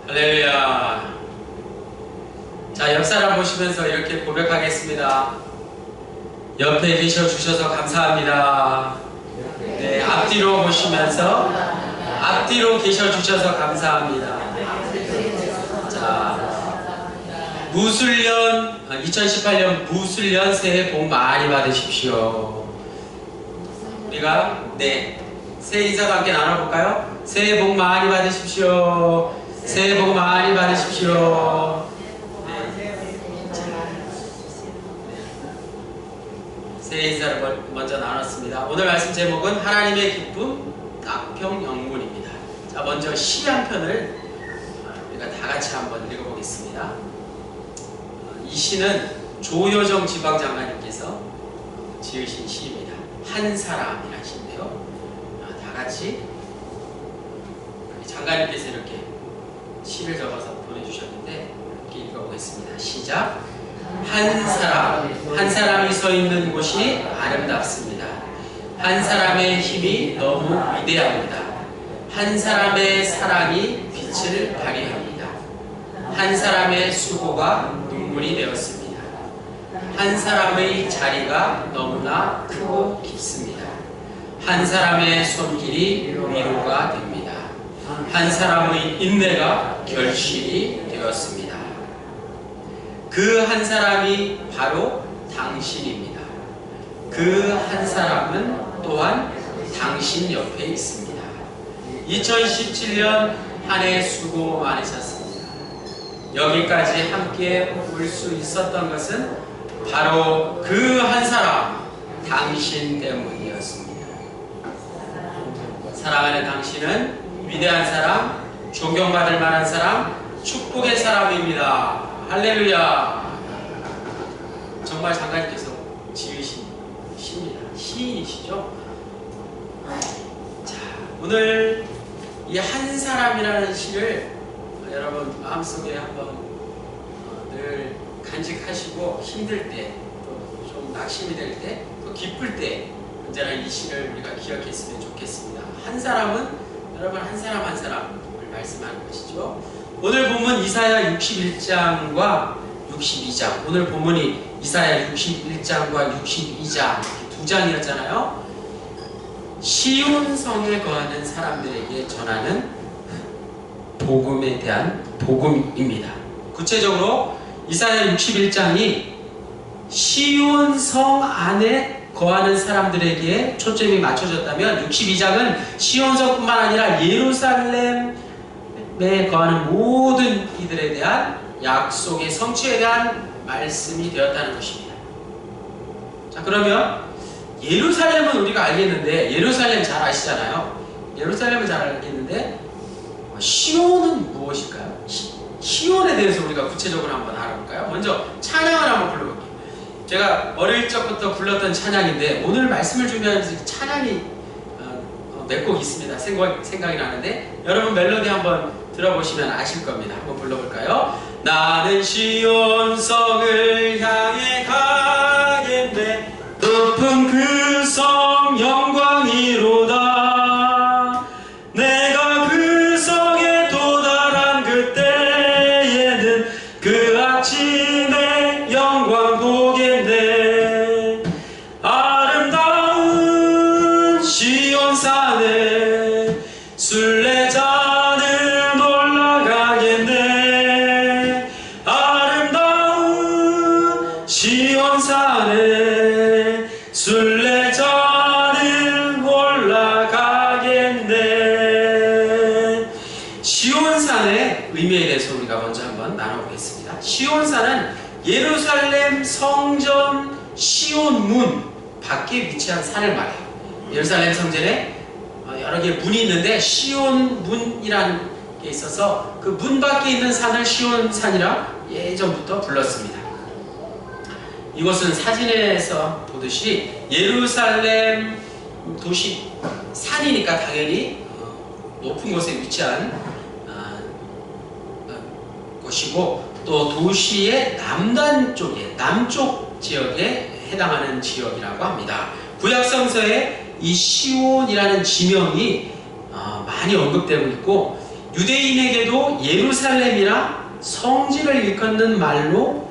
할렐루야. 자, 옆 사람 보시면서 이렇게 고백하겠습니다. 옆에 계셔 주셔서 감사합니다. 네, 앞뒤로 보시면서 앞뒤로 계셔 주셔서 감사합니다. 자, 무술년 2018년 무술년 새해 복 많이 받으십시오. 우리가 새해 인사도 함께 나눠볼까요? 새해 복 많이 받으십시오. 새해 복 많이 받으십시오. 새해 인사를 먼저 나눴습니다. 오늘 말씀 제목은 하나님의 기쁨 낙평영문입니다. 자, 먼저 시 한 편을 우리가 다 같이 한번 읽어보겠습니다. 이 시는 조효정 지방장관님께서 지으신 시입니다. 한 사람이라는 시인데요. 다 같이 장관님께서 이렇게 시를 적어서 보내주셨는데 이렇게 읽어보겠습니다. 시작. 한 사람이 서 있는 곳이 아름답습니다. 한 사람의 힘이 너무 위대합니다. 한 사람의 사랑이 빛을 발휘합니다. 한 사람의 수고가 눈물이 되었습니다. 한 사람의 자리가 너무나 크고 깊습니다. 한 사람의 손길이 위로가 됩니다. 한 사람의 인내가 결실이 되었습니다. 그 한 사람이 바로 당신입니다. 그 한 사람은 또한 당신 옆에 있습니다. 2017년 한 해 수고 많으셨습니다. 여기까지 함께 올 수 있었던 것은 바로 그 한 사람, 당신 때문이었습니다. 사랑하는 당신은 위대한 사람, 존경받을 만한 사람, 축복의 사람입니다. 할렐루야. 정말 장관님께서 지으신 시입니다. 시인이시죠? 자, 오늘 이 한 사람이라는 시를 여러분 마음속에 한번 늘 간직하시고 힘들 때, 또 좀 낙심이 될 때, 또 기쁠 때 언제나 이 시를 우리가 기억했으면 좋겠습니다. 한 사람은 여러분 한 사람 한 사람을 말씀하는 것이죠. 오늘 본문 이사야 61장과 62장. 오늘 본문이 이사야 61장과 62장 두 장이었잖아요. 시온성에 거하는 사람들에게 전하는 복음에 대한 복음입니다. 구체적으로 이사야 61장이 시온성 안에 거하는 사람들에게 초점이 맞춰졌다면 62장은 시온성뿐만 아니라 예루살렘에 거하는 모든 이들에 대한 약속의 성취에 대한 말씀이 되었다는 것입니다. 자, 그러면 예루살렘은 우리가 알겠는데, 예루살렘 잘 아시잖아요. 예루살렘은 잘 알겠는데 시온은 무엇일까요? 시온에 대해서 우리가 구체적으로 한번 알아볼까요? 먼저 찬양을 한번 불러볼게요. 제가 어릴 적부터 불렀던 찬양인데 오늘 말씀을 준비하면서 찬양이 몇 곡 있습니다. 생각이 나는데 여러분 멜로디 한번 들어보시면 아실 겁니다. 한번 불러볼까요? 나는 시온성을 향해 가겠네. 높은 그 성 영광이로다. 내가 그 성에 도달한 그때에는 그 아침에 영광 보겠네. 아름다운 시온산에 순례자는 올라가겠네. 아름다운 시온산에 순례자는 올라가겠네. 시온산의 의미에 대해서 우리가 먼저 한번 나눠보겠습니다. 시온산은 예루살렘 성전 시온문 밖에 위치한 산을 말해요. 예루살렘 성전에 여러 개의 문이 있는데 시온문이라는 게 있어서 그 문 밖에 있는 산을 시온산이라 예전부터 불렀습니다. 이곳은 사진에서 보듯이 예루살렘 도시 산이니까 당연히 높은 곳에 위치한 곳이고, 또 도시의 남쪽 지역에 해당하는 지역이라고 합니다. 구약성서에 이 시온이라는 지명이 많이 언급되고 있고 유대인에게도 예루살렘이나 성지를 일컫는 말로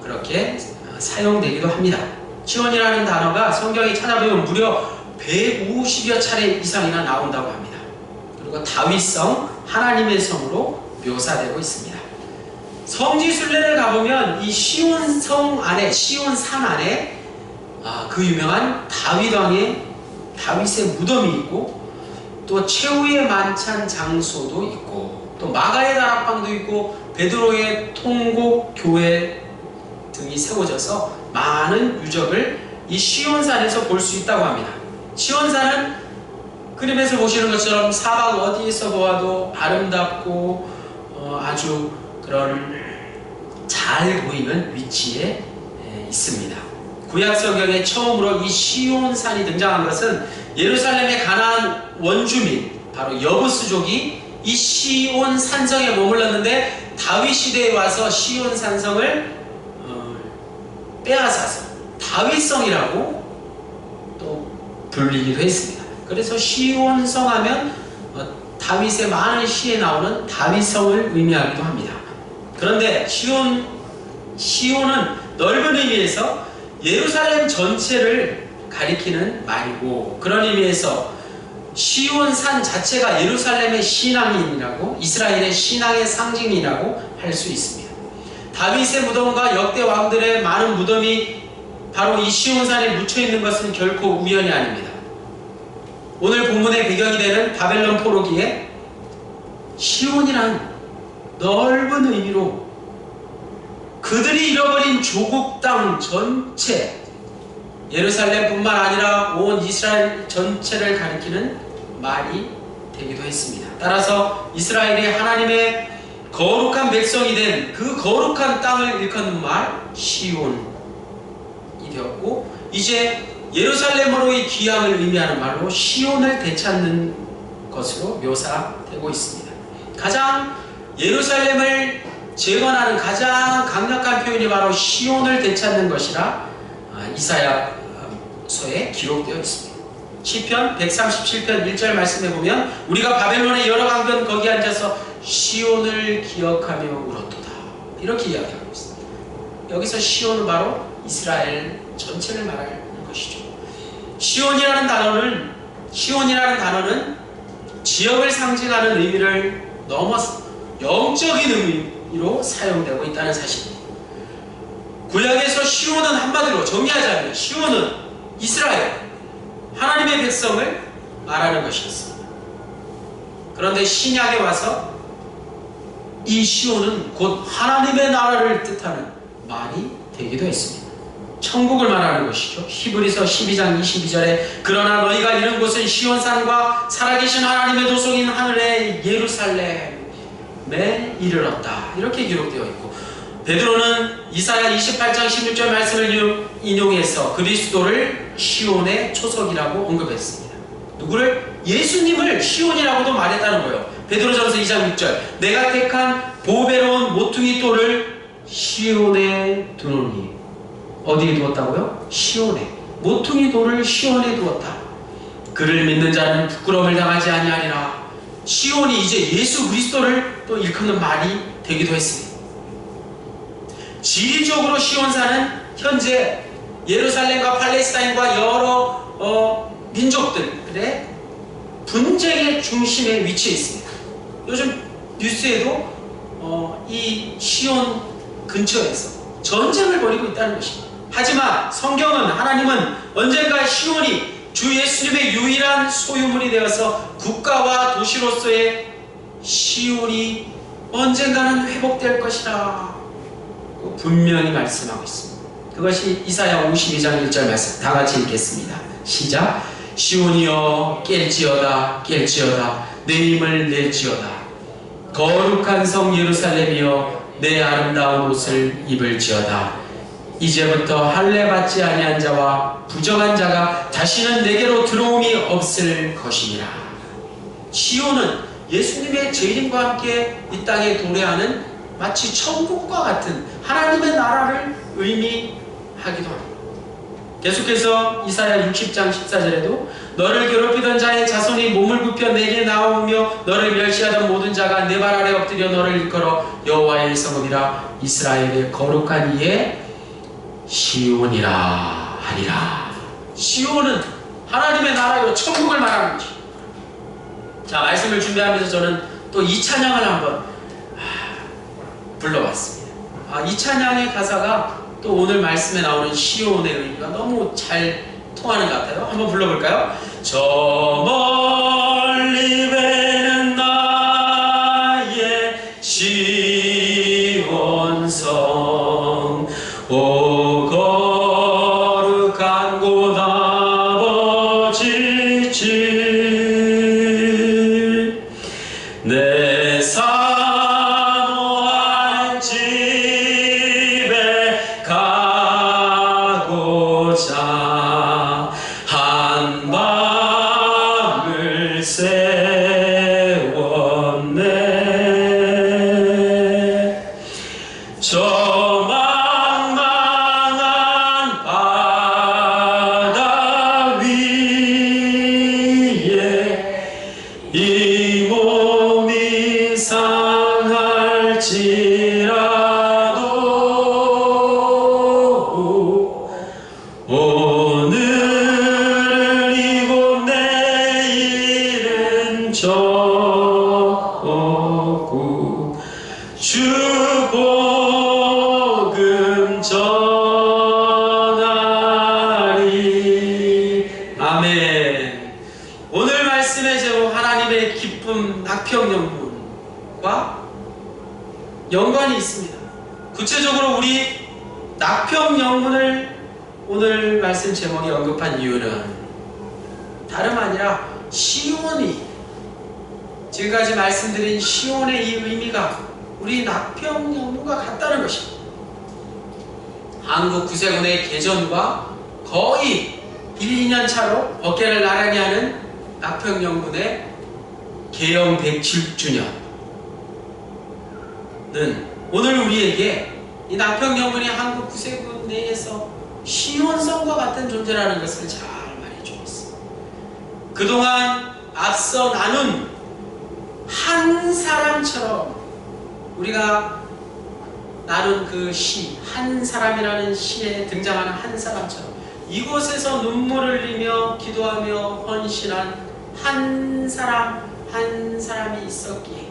그렇게 사용되기도 합니다. 시온이라는 단어가 성경에 찾아보면 무려 150여 차례 이상이나 나온다고 합니다. 그리고 다윗성, 하나님의 성으로 묘사되고 있습니다. 성지 순례를 가보면 이 시온성 안에, 시온산 안에 그 유명한 다윗의 무덤이 있고, 또 최후의 만찬 장소도 있고, 또 마가의 다락방도 있고, 베드로의 통곡 교회 등이 세워져서 많은 유적을 이 시온산에서 볼 수 있다고 합니다. 시온산은 그림에서 보시는 것처럼 사막 어디에서 보아도 아름답고 아주 그런 잘 보이는 위치에 있습니다. 구약 성경에 처음으로 이 시온산이 등장한 것은 예루살렘의 가나안 원주민 바로 여부스족이 이 시온 산성에 머물렀는데 다윗 시대에 와서 시온 산성을 빼앗아서 다윗성이라고 또 불리기도 했습니다. 그래서 시온성 하면 다윗의 많은 시에 나오는 다윗성을 의미하기도 합니다. 그런데 시온은 넓은 의미에서 예루살렘 전체를 가리키는 말이고, 그런 의미에서 시온산 자체가 예루살렘의 신앙인이라고, 이스라엘의 신앙의 상징이라고 할 수 있습니다. 다윗의 무덤과 역대 왕들의 많은 무덤이 바로 이 시온산에 묻혀있는 것은 결코 우연이 아닙니다. 오늘 본문의 배경이 되는 바벨론 포로기에 시온이란 넓은 의미로 그들이 잃어버린 조국 땅 전체, 예루살렘뿐만 아니라 온 이스라엘 전체를 가리키는 말이 되기도 했습니다. 따라서 이스라엘이 하나님의 거룩한 백성이 된 그 거룩한 땅을 일컫는 말 시온이 되었고, 이제 예루살렘으로의 귀향을 의미하는 말로 시온을 되찾는 것으로 묘사되고 있습니다. 가장 예루살렘을 재건하는 가장 강력한 표현이 바로 시온을 되찾는 것이라 이사야서에 기록되어 있습니다. 시편 137편 1절 말씀에 보면 우리가 바벨론의 여러 강변 거기 앉아서 시온을 기억하며 울었도다, 이렇게 이야기하고 있습니다. 여기서 시온은 바로 이스라엘 전체를 말하는 것이죠. 시온이라는 단어는 지역을 상징하는 의미를 넘어서 영적인 의미로 사용되고 있다는 사실입니다. 구약에서 시온은 한마디로 정리하자면 시온은 이스라엘, 하나님의 백성을 말하는 것이었습니다. 그런데 신약에 와서 이 시온은 곧 하나님의 나라를 뜻하는 말이 되기도 했습니다. 천국을 말하는 것이죠. 히브리서 12장 22절에 그러나 너희가 이른 곳은 시온산과 살아계신 하나님의 도성인 하늘의 예루살렘에 이르렀다, 이렇게 기록되어 있고, 베드로는 이사야 28장 16절 말씀을 인용해서 그리스도를 시온의 초석이라고 언급했습니다. 누구를? 예수님을 시온이라고도 말했다는 거예요. 베드로전서 2장 6절 내가 택한 보배로운 모퉁이 돌을 시온에 두노니. 어디에 두었다고요? 시온에. 모퉁이 돌을 시온에 두었다. 그를 믿는 자는 부끄러움을 당하지 아니하리라. 시온이 이제 예수 그리스도를 또 일컫는 말이 되기도 했습니다. 지리적으로 시온산은 현재 예루살렘과 팔레스타인과 여러 민족들의 분쟁의 중심에 위치해 있습니다. 요즘 뉴스에도 이 시온 근처에서 전쟁을 벌이고 있다는 것입니다. 하지만 성경은, 하나님은 언젠가 시온이 주 예수님의 유일한 소유물이 되어서 국가와 도시로서의 시온이 언젠가는 회복될 것이라 분명히 말씀하고 있습니다. 그것이 이사야 52장 1절 말씀, 다 같이 읽겠습니다. 시작. 시온이여 깰지어다 깰지어다 내 힘을 낼지어다. 거룩한 성 예루살렘이여 내 아름다운 옷을 입을지어다. 이제부터 할례 받지 아니한 자와 부정한 자가 다시는 내게로 들어옴이 없을 것이니라. 시온은 예수님의 재림과 함께 이 땅에 도래하는 마치 천국과 같은 하나님의 나라를 의미하기도 합니다. 계속해서 이사야 60장 14절에도 너를 괴롭히던 자의 자손이 몸을 굽혀 내게 나오며 너를 멸시하던 모든 자가 내 발 아래 엎드려 너를 일컬어 여호와의 성읍이라 이스라엘의 거룩한 이의 시온이라 하니라. 시온은 하나님의 나라요 천국을 말하는 것이. 자, 말씀을 준비하면서 저는 또 이 찬양을 한번 불러봤습니다. 이 찬양의 가사가 또 오늘 말씀에 나오는 시온의 의미가 너무 잘 통하는 것 같아요. 한번 불러볼까요? 저 멀리 배는 나의 시온성 오 거룩한 곳 아버지 집 내 사모한 집에 가고자 한밤을 세웠네. 저 망망한 바다 위에 이 몸이 상할지라도 오늘은 이곳 내일은 저고 주 복음 전하리. 아멘. 오늘 말씀의 제목 하나님의 기쁨 낙평영문과 연관이 있습니다. 구체적으로 우리 낙평영문을 오늘 말씀 제목에 언급한 이유는 다름 아니라 시온이, 지금까지 말씀드린 시온의 이 의미가 우리 낙평영문과 같다는 것입니다. 한국 구세군의 개전과 거의 1, 2년 차로 어깨를 나란히 하는 낙평영문의 개영 107주년은 오늘 우리에게 이 낙평영문이 한국 구세군 내에서 시온성과 같은 존재라는 것을 잘 말해주고 있습니다. 그동안 앞서 나눈 한 사람처럼 우리가 나눈 그 시, 한 사람이라는 시에 등장하는 한 사람처럼 이곳에서 눈물을 흘리며 기도하며 헌신한 한 사람이 있었기에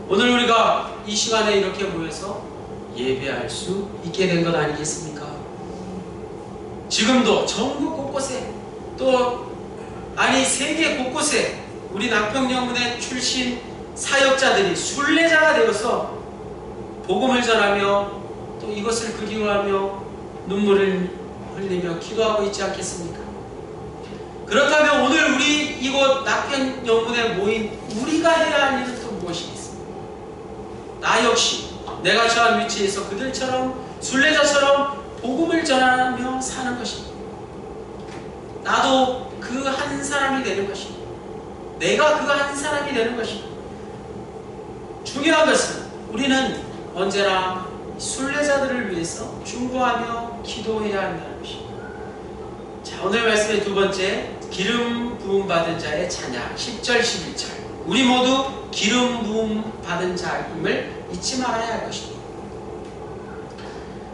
오늘 우리가 이 시간에 이렇게 모여서 예배할 수 있게 된 것 아니겠습니까? 지금도 전국 곳곳에 세계 곳곳에 우리 낙평영문의 출신 사역자들이 순례자가 되어서 복음을 전하며 또 이것을 그리워하며 눈물을 흘리며 기도하고 있지 않겠습니까? 그렇다면 오늘 우리 이곳 낙평영문에 모인 우리가 해야 할 일은 또 무엇이겠습니까? 나 역시 내가 처한 위치에서 그들처럼 순례자처럼 복음을 전하며 사는 것입니다. 나도 그 한 사람이 되는 것입니다. 내가 그 한 사람이 되는 것입니다. 중요한 것은 우리는 언제나 순례자들을 위해서 중보하며 기도해야 한다는 것입니다. 자, 오늘 말씀의 두 번째, 기름 부음 받은 자의 찬양 10절 11절. 우리 모두 기름 부음 받은 자임을 잊지 말아야 할 것입니다.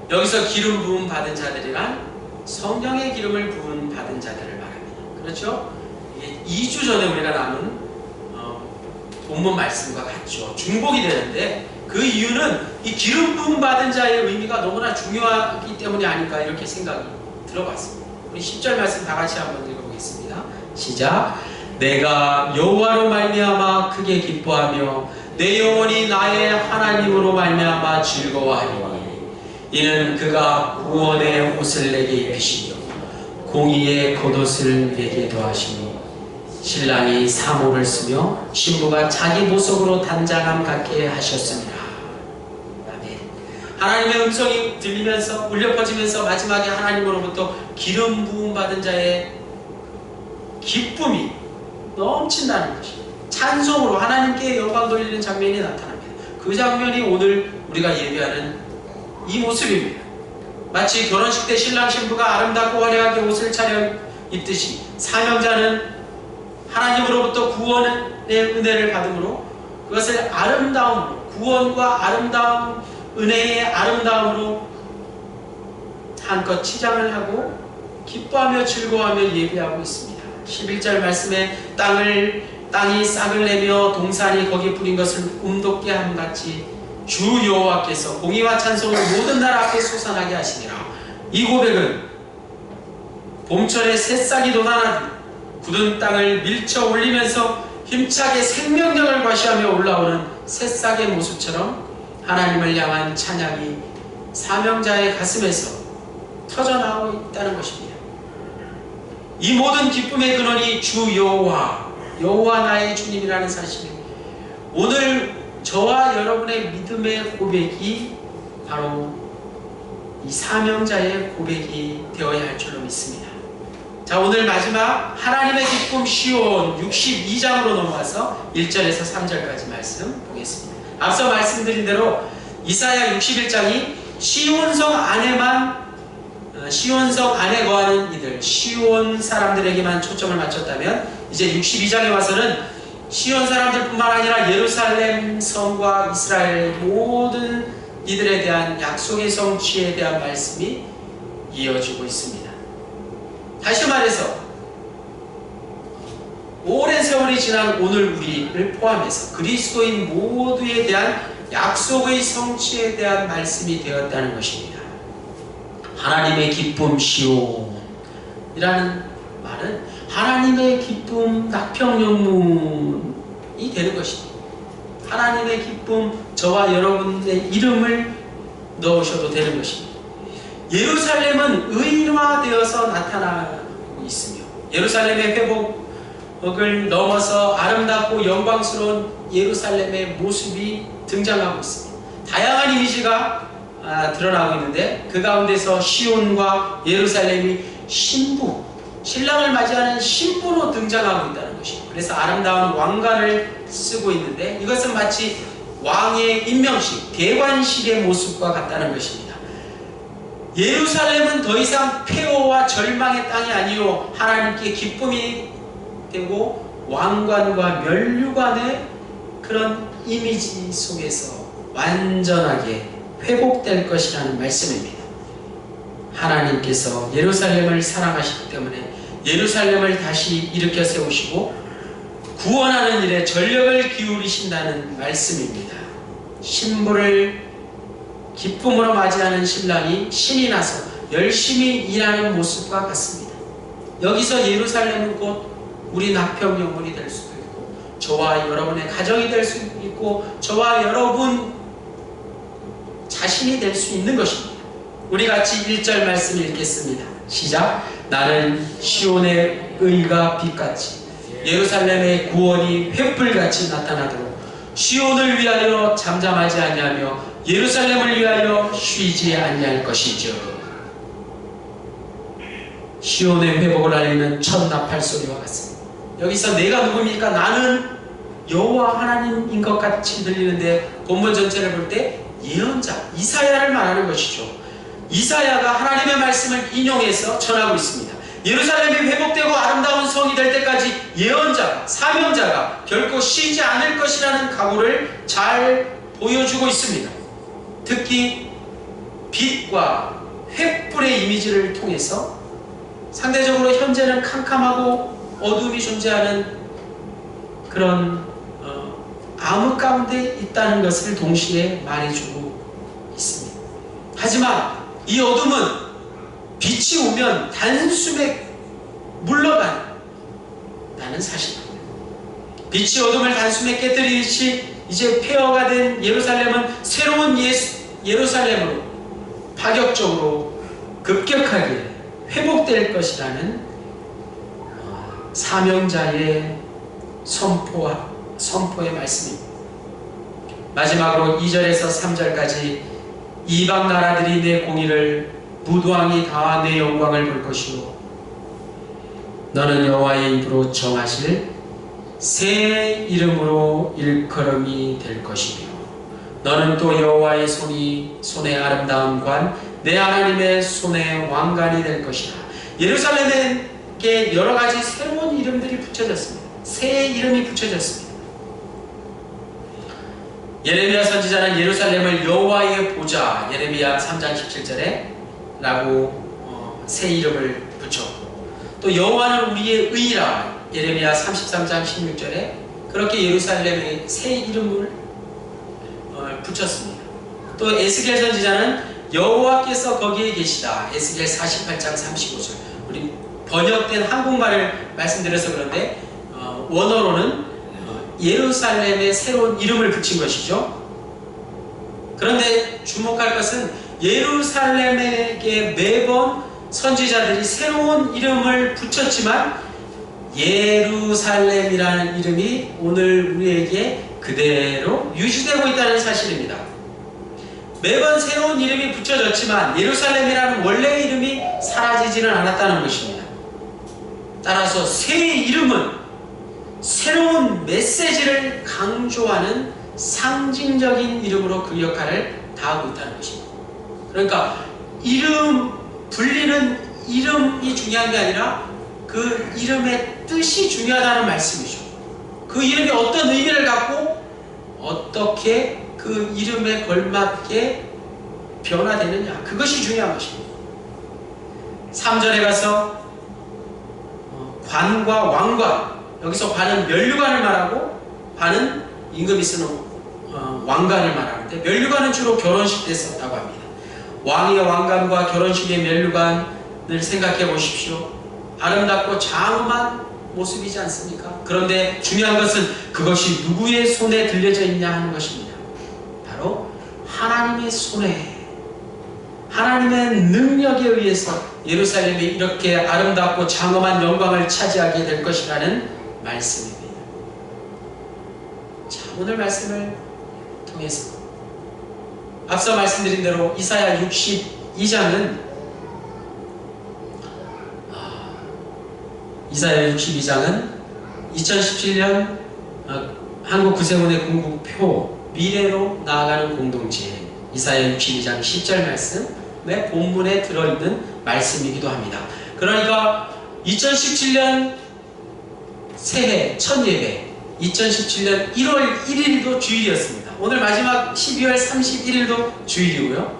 여기서 기름 부음 받은 자들이란 성령의 기름을 부음 받은 자들을 말합니다. 그렇죠? 이게 2주 전에 우리가 나눈 본문 말씀과 같죠. 중복이 되는데 그 이유는 이 기름 부음 받은 자의 의미가 너무나 중요하기 때문이 아닐까 이렇게 생각이 들어봤습니다. 우리 10절 말씀 다 같이 한번 읽어보겠습니다. 시작. 내가 여호와로 말미암아 크게 기뻐하며 내 영혼이 나의 하나님으로 말미암아 즐거워하리니 이는 그가 구원의 옷을 내게 입히시며 공의의 겉옷을 내게 더하시니 신랑이 사모를 쓰며 신부가 자기 보석으로 단장함 갖게 하셨습니다. 아멘. 하나님의 음성이 들리면서 울려 퍼지면서 마지막에 하나님으로부터 기름 부음 받은 자의 기쁨이 넘친다는 것입니다. 찬송으로 하나님께 영광 돌리는 장면이 나타납니다. 그 장면이 오늘 우리가 예배하는 이 모습입니다. 마치 결혼식 때 신랑 신부가 아름답고 화려하게 옷을 차려 입듯이 사명자는 하나님으로부터 구원의 은혜를 받음으로 그것을 아름다움으로, 구원과 아름다움, 은혜의 아름다움으로 한껏 치장을 하고 기뻐하며 즐거워하며 예배하고 있습니다. 11절 말씀에 땅이 싹을 내며 동산이 거기에 뿌린 것을 움돋게 함같이 주 여호와께서 공의와 찬송을 모든 나라 앞에 솟아나게 하시니라. 이 고백은 봄철에 새싹이 돋아나듯 굳은 땅을 밀쳐 올리면서 힘차게 생명력을 과시하며 올라오는 새싹의 모습처럼 하나님을 향한 찬양이 사명자의 가슴에서 터져나오고 있다는 것입니다. 이 모든 기쁨의 근원이 주 여호와 나의 주님이라는 사실을 오늘 저와 여러분의 믿음의 고백이 바로 이 사명자의 고백이 되어야 할 줄로 믿습니다. 자, 오늘 마지막 하나님의 기쁨 시온 62장으로 넘어가서 1절에서 3절까지 말씀 보겠습니다. 앞서 말씀드린 대로 이사야 61장이 시온성 안에 거하는 이들, 시온 사람들에게만 초점을 맞췄다면 이제 62장에 와서는 시온 사람들뿐만 아니라 예루살렘 성과 이스라엘 모든 이들에 대한 약속의 성취에 대한 말씀이 이어지고 있습니다. 다시 말해서 오랜 세월이 지난 오늘 우리를 포함해서 그리스도인 모두에 대한 약속의 성취에 대한 말씀이 되었다는 것입니다. 하나님의 기쁨 시온이라는 말은 하나님의 기쁨 낙평영문이 되는 것입니다. 하나님의 기쁨, 저와 여러분의 이름을 넣으셔도 되는 것입니다. 예루살렘은 의인화되어서 나타나고 있으며 예루살렘의 회복을 넘어서 아름답고 영광스러운 예루살렘의 모습이 등장하고 있습니다. 다양한 이미지가 드러나고 있는데 그 가운데서 시온과 예루살렘이 신랑을 맞이하는 신부로 등장하고 있다는 것입니다. 그래서 아름다운 왕관을 쓰고 있는데 이것은 마치 왕의 임명식, 대관식의 모습과 같다는 것입니다. 예루살렘은 더 이상 폐허와 절망의 땅이 아니요 하나님께 기쁨이 되고 왕관과 면류관의 그런 이미지 속에서 완전하게 회복될 것이라는 말씀입니다. 하나님께서 예루살렘을 사랑하시기 때문에 예루살렘을 다시 일으켜 세우시고 구원하는 일에 전력을 기울이신다는 말씀입니다. 신부를 기쁨으로 맞이하는 신랑이 신이 나서 열심히 일하는 모습과 같습니다. 여기서 예루살렘은 곧 우리 낙평영문이 될 수도 있고 저와 여러분의 가정이 될 수 있고 저와 여러분 자신이 될 수 있는 것입니다. 우리 같이 1절 말씀 읽겠습니다. 시작. 나는 시온의 의가 빛같이 예루살렘의 구원이 횃불같이 나타나도록 시온을 위하여 잠잠하지 아니하며 예루살렘을 위하여 쉬지 아니할 것이죠. 시온의 회복을 알리는 첫 나팔소리와 같습니다. 여기서 내가 누굽니까? 나는 여호와 하나님인 것 같이 들리는데 본문 전체를 볼 때 예언자 이사야를 말하는 것이죠. 이사야가 하나님의 말씀을 인용해서 전하고 있습니다. 예루살렘이 회복되고 아름다운 성이 될 때까지 예언자가, 사명자가 결코 쉬지 않을 것이라는 각오를 잘 보여주고 있습니다. 특히 빛과 횃불의 이미지를 통해서 상대적으로 현재는 캄캄하고 어둠이 존재하는 그런 암흑 가운데 있다는 것을 동시에 말해주고 있습니다. 하지만 이 어둠은 빛이 오면 단숨에 물러간다는 사실입니다. 빛이 어둠을 단숨에 깨뜨리듯이 이제 폐허가 된 예루살렘은 새로운 예루살렘으로 파격적으로 급격하게 회복될 것이라는 사명자의 선포의 말씀입니다. 마지막으로 2절에서 3절까지 이방 나라들이 내 공의를 무도왕이 다 내 영광을 볼 것이요 너는 여호와의 입으로 정하실 새 이름으로 일컬음이 될 것이며 너는 또 여호와의 손의 아름다운 관 내 하나님의 손에 왕관이 될 것이라. 예루살렘에게 여러 가지 새로운 이름들이 붙여졌습니다. 새 이름이 붙여졌습니다. 예레미야 선지자는 예루살렘을 여호와의 보좌, 예레미야 3장 17절에 라고 새 이름을 붙였고, 또 여호와는 우리의 의라, 예레미야 33장 16절에 그렇게 예루살렘에 새 이름을 붙였습니다. 또 에스겔 선지자는 여호와께서 거기에 계시다, 에스겔 48장 35절. 우리 번역된 한국말을 말씀드려서 그런데 원어로는 예루살렘에 새로운 이름을 붙인 것이죠. 그런데 주목할 것은 예루살렘에게 매번 선지자들이 새로운 이름을 붙였지만 예루살렘이라는 이름이 오늘 우리에게 그대로 유지되고 있다는 사실입니다. 매번 새로운 이름이 붙여졌지만 예루살렘이라는 원래의 이름이 사라지지는 않았다는 것입니다. 따라서 새 이름은 새로운 메시지를 강조하는 상징적인 이름으로 그 역할을 다하고 있다는 것입니다. 그러니까 불리는 이름이 중요한 게 아니라 그 이름의 뜻이 중요하다는 말씀이죠. 그 이름이 어떤 의미를 갖고 어떻게 그 이름에 걸맞게 변화되느냐, 그것이 중요한 것입니다. 3절에 가서 관과 왕관, 여기서 관은 면류관을 말하고 관은 임금이 쓰는 왕관을 말하는데, 면류관은 주로 결혼식 때 썼다고 합니다. 왕의 왕관과 결혼식의 면류관을 생각해 보십시오. 아름답고 장엄한 모습이지 않습니까? 그런데 중요한 것은 그것이 누구의 손에 들려져 있냐 하는 것입니다. 바로 하나님의 손에, 하나님의 능력에 의해서 예루살렘이 이렇게 아름답고 장엄한 영광을 차지하게 될 것이라는 말씀입니다. 자, 오늘 말씀을 통해서 앞서 말씀드린 대로 이사야 62장은 이사야 62장은 2017년 한국 구세군의 궁극표 미래로 나아가는 공동체, 이사야 62장 10절 말씀의 본문에 들어있는 말씀이기도 합니다. 그러니까 2017년 새해 첫 예배, 2017년 1월 1일도 주일이었습니다. 오늘 마지막 12월 31일도 주일이고요.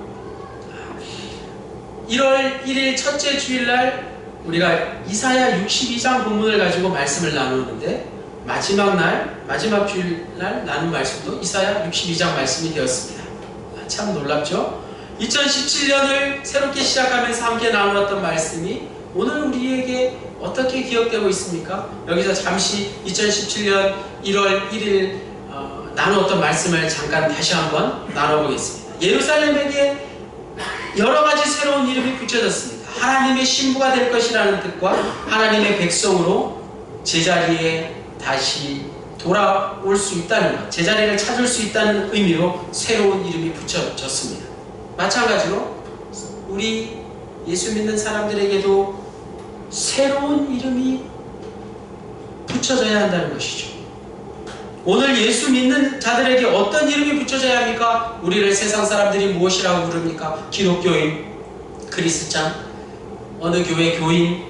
1월 1일 첫째 주일날 우리가 이사야 62장 본문을 가지고 말씀을 나누는데, 마지막 주일날 나눈 말씀도 이사야 62장 말씀이 되었습니다. 참 놀랍죠? 2017년을 새롭게 시작하면서 함께 나누었던 말씀이 오늘 우리에게 어떻게 기억되고 있습니까? 여기서 잠시 2017년 1월 1일 나누었던 말씀을 잠깐 다시 한번 나눠보겠습니다. 예루살렘에게 여러 가지 새로운 이름이 붙여졌습니다. 하나님의 신부가 될 것이라는 뜻과 하나님의 백성으로 제자리에 다시 돌아올 수 있다는 것, 제자리를 찾을 수 있다는 의미로 새로운 이름이 붙여졌습니다. 마찬가지로 우리 예수 믿는 사람들에게도 새로운 이름이 붙여져야 한다는 것이죠. 오늘 예수 믿는 자들에게 어떤 이름이 붙여져야 합니까? 우리를 세상 사람들이 무엇이라고 부릅니까? 기독교인, 크리스찬, 어느 교회 교인,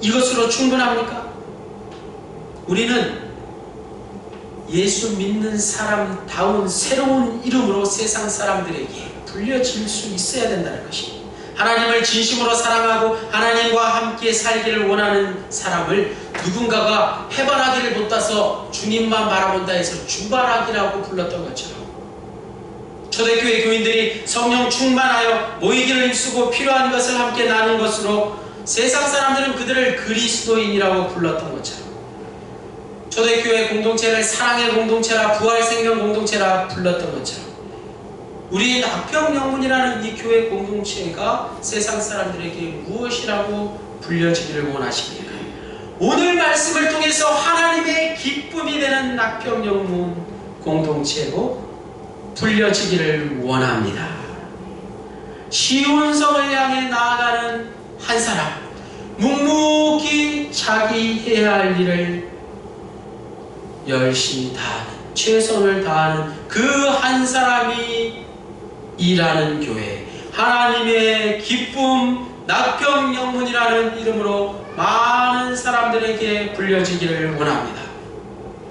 이것으로 충분합니까? 우리는 예수 믿는 사람다운 새로운 이름으로 세상 사람들에게 불려질 수 있어야 된다는 것입니다. 하나님을 진심으로 사랑하고 하나님과 함께 살기를 원하는 사람을 누군가가 해바라기를 돋아서 주님만 바라본다 해서 주바라기라고 불렀던 것처럼, 초대교회 교인들이 성령 충만하여 모이기를 힘쓰고 필요한 것을 함께 나눈 것으로 세상 사람들은 그들을 그리스도인이라고 불렀던 것처럼, 초대교회 공동체를 사랑의 공동체라, 부활 생명 공동체라 불렀던 것처럼, 우리 낙평영문이라는 이 교회 공동체가 세상 사람들에게 무엇이라고 불려지기를 원하십니까? 오늘 말씀을 통해서 하나님의 기쁨이 되는 낙평영문 공동체로 불려지기를 원합니다. 시온성을 향해 나아가는 한 사람, 묵묵히 자기 해야 할 일을 열심히 다하는, 최선을 다하는 그 한 사람이 일하는 교회, 하나님의 기쁨 낙평 영문이라는 이름으로 많은 사람들에게 불려지기를 원합니다.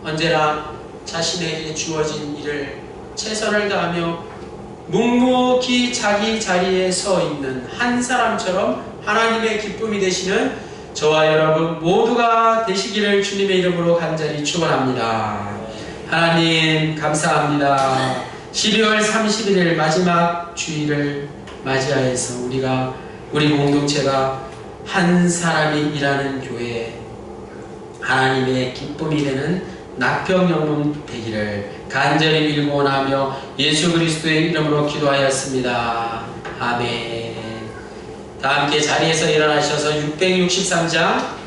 언제나 자신에게 주어진 일을 최선을 다하며 묵묵히 자기 자리에 서 있는 한 사람처럼 하나님의 기쁨이 되시는 저와 여러분 모두가 되시기를 주님의 이름으로 간절히 축원합니다. 하나님 감사합니다. 12월 31일 마지막 주일을 맞이하여서 우리 공동체가 한 사람이 일하는 교회, 하나님의 기쁨이 되는 낙평영문 되기를 간절히 빌고 원하며 예수 그리스도의 이름으로 기도하였습니다. 아멘. 다 함께 자리에서 일어나셔서 663장